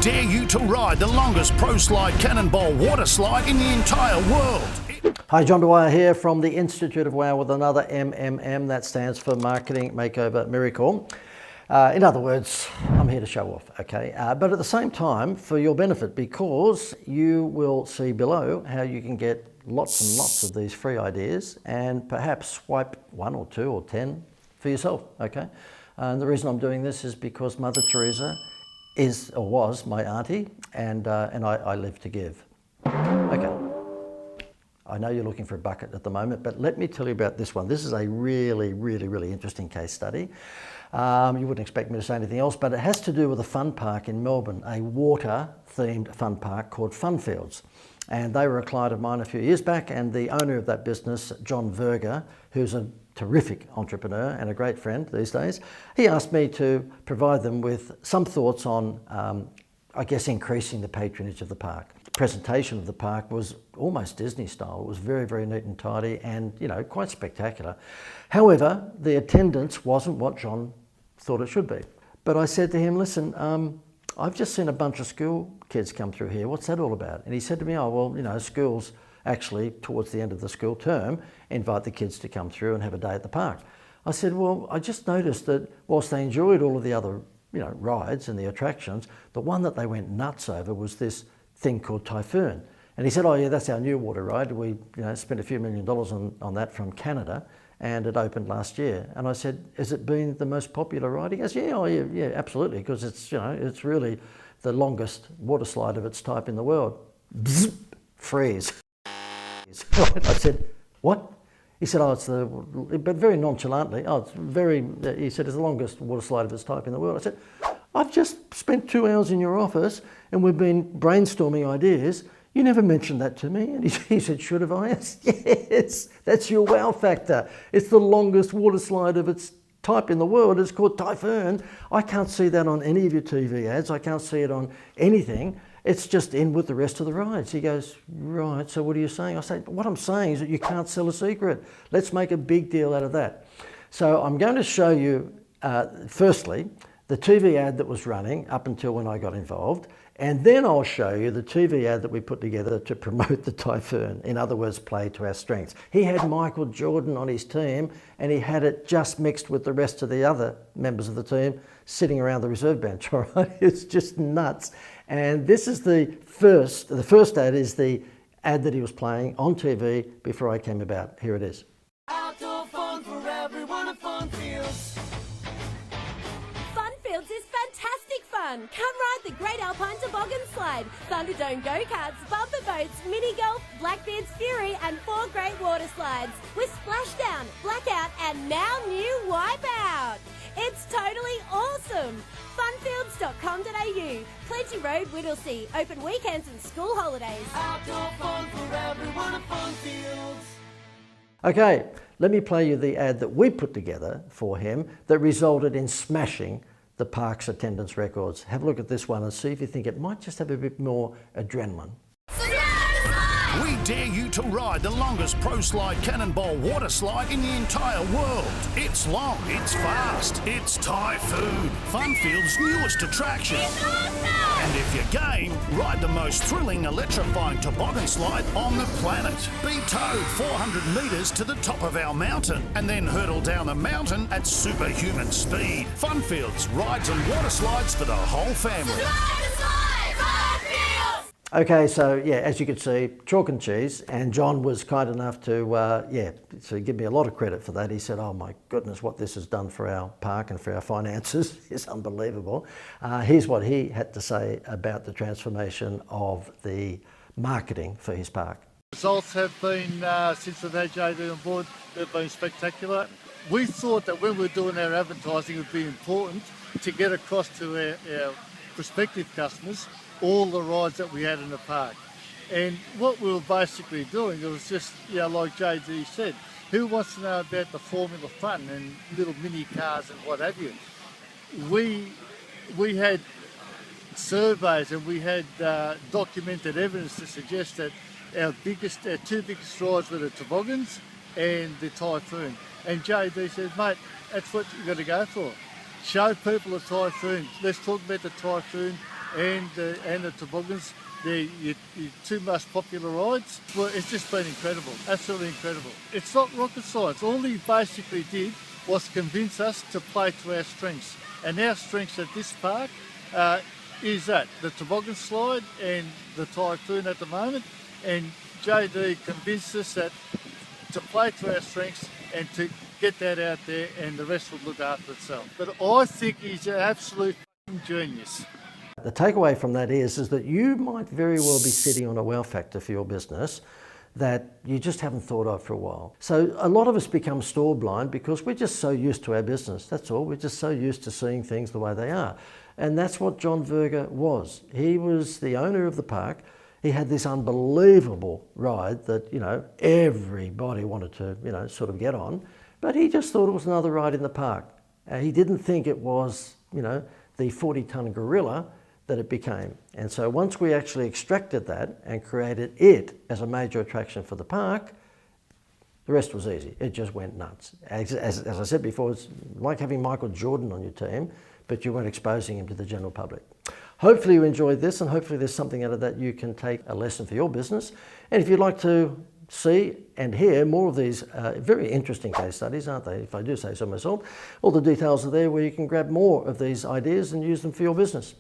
dare you to ride the longest pro slide cannonball water slide in the entire world. Hi, John Dwyer here from the Institute of Wow with another MMM. That stands for Marketing Makeover Miracle. In other words, I'm here to show off, okay? But at the same time, for your benefit, because you will see below how you can get lots and lots of these free ideas and perhaps swipe 1 or 2 or 10 for yourself, okay? And the reason I'm doing this is because Mother Teresa is or was my auntie, and I live to give. Okay. I know you're looking for a bucket at the moment, but let me tell you about this one. This is a really interesting case study. You wouldn't expect me to say anything else, but it has to do with a fun park in Melbourne, a water-themed fun park called Funfields. And they were a client of mine a few years back, and the owner of that business, John Verga, who's a terrific entrepreneur and a great friend these days, he asked me to provide them with some thoughts on, I guess, increasing the patronage of the park. The presentation of the park was almost Disney style. It was very neat and tidy and, you know, quite spectacular. However, the attendance wasn't what John thought it should be. But I said to him, listen, I've just seen a bunch of school kids come through here. What's that all about? And he said to me, oh, well, you know, schools actually, towards the end of the school term, invite the kids to come through and have a day at the park. I said, well, I just noticed that whilst they enjoyed all of the other, you know, rides and the attractions, the one that they went nuts over was this thing called Typhoon. And he said, oh yeah, that's our new water ride. We spent a few $1 million on that from Canada, and it opened last year. And I said, has it been the most popular ride? He goes, yeah, absolutely, because it's, you know, it's really the longest water slide of its type in the world. Bzz, freeze. I said, what? He said, oh, it's the, but very nonchalantly, oh, it's very, he said, it's the longest water slide of its type in the world. I said, I've just spent 2 hours in your office and we've been brainstorming ideas. You never mentioned that to me. And he said, should have I? Yes, that's your wow factor. It's the longest water slide of its type in the world. It's called Typhoon. I can't see that on any of your TV ads. I can't see it on anything. It's just in with the rest of the rides. He goes, right, so what are you saying? I say, what I'm saying is that you can't sell a secret. Let's make a big deal out of that. So I'm going to show you, firstly, the TV ad that was running up until when I got involved, and then I'll show you the TV ad that we put together to promote the Typhoon. In other words, play to our strengths. He had Michael Jordan on his team, and he had it just mixed with the rest of the other members of the team sitting around the reserve bench, all right? It's just nuts. And this is the first ad is the ad that he was playing on TV before I came about. Here it is. Outdoor fun for everyone at Funfields. Funfields is fantastic fun. Come ride the Great Alpine Toboggan Slide, Thunderdome go-karts, bumper boats, mini golf, Blackbeard's Fury, and 4 great water slides with Splashdown, Blackout, and now new Wipeout. It's totally awesome. Funfields.com.au, Plenty Road, Whittlesea, open weekends and school holidays. Outdoor fun for everyone at Funfields. Okay, let me play you the ad that we put together for him that resulted in smashing the park's attendance records. Have a look at this one and see if you think it might just have a bit more adrenaline. We dare you to ride the longest pro slide cannonball water slide in the entire world. It's long, it's fast, it's Typhoon, Funfield's newest attraction. And if you're game, ride the most thrilling, electrifying toboggan slide on the planet. Be towed 400 metres to the top of our mountain and then hurtle down the mountain at superhuman speed. Funfields, rides and water slides for the whole family. Okay, so yeah, as you can see, chalk and cheese, and John was kind enough to, so give me a lot of credit for that. He said, oh my goodness, what this has done for our park and for our finances is unbelievable. Here's what he had to say about the transformation of the marketing for his park. Results have been, since we've had JD on board, they've been spectacular. We thought that when we're doing our advertising, it would be important to get across to our prospective customers all the rides that we had in the park. And what we were basically doing, it was just, like JD said, who wants to know about the Formula Fun and little mini cars and what have you? We had surveys and we had documented evidence to suggest that our two biggest rides were the toboggans and the Typhoon. And JD said, mate, that's what you've got to go for. Show people the Typhoon. Let's talk about the Typhoon. and the toboggans. They're your two most popular rides. Well, it's just been incredible, absolutely incredible. It's not rocket science. All he basically did was convince us to play to our strengths. And our strengths at this park is that, the toboggan slide and the typhoon at the moment. And JD convinced us that to play to our strengths and to get that out there, and the rest will look after itself. But I think he's an absolute genius. The takeaway from that is that you might very well be sitting on a wow factor for your business that you just haven't thought of for a while. So a lot of us become store blind because we're just so used to our business. That's all. We're just so used to seeing things the way they are. And that's what John Verga was. He was the owner of the park. He had this unbelievable ride that, everybody wanted to, sort of get on. But he just thought it was another ride in the park. He didn't think it was, the 40-ton gorilla that it became. And so once we actually extracted that and created it as a major attraction for the park, the rest was easy. It just went nuts. As I said before, it's like having Michael Jordan on your team, but you weren't exposing him to the general public. Hopefully you enjoyed this, and hopefully there's something out of that you can take a lesson for your business. And if you'd like to see and hear more of these very interesting case studies, aren't they, if I do say so myself, all the details are there where you can grab more of these ideas and use them for your business.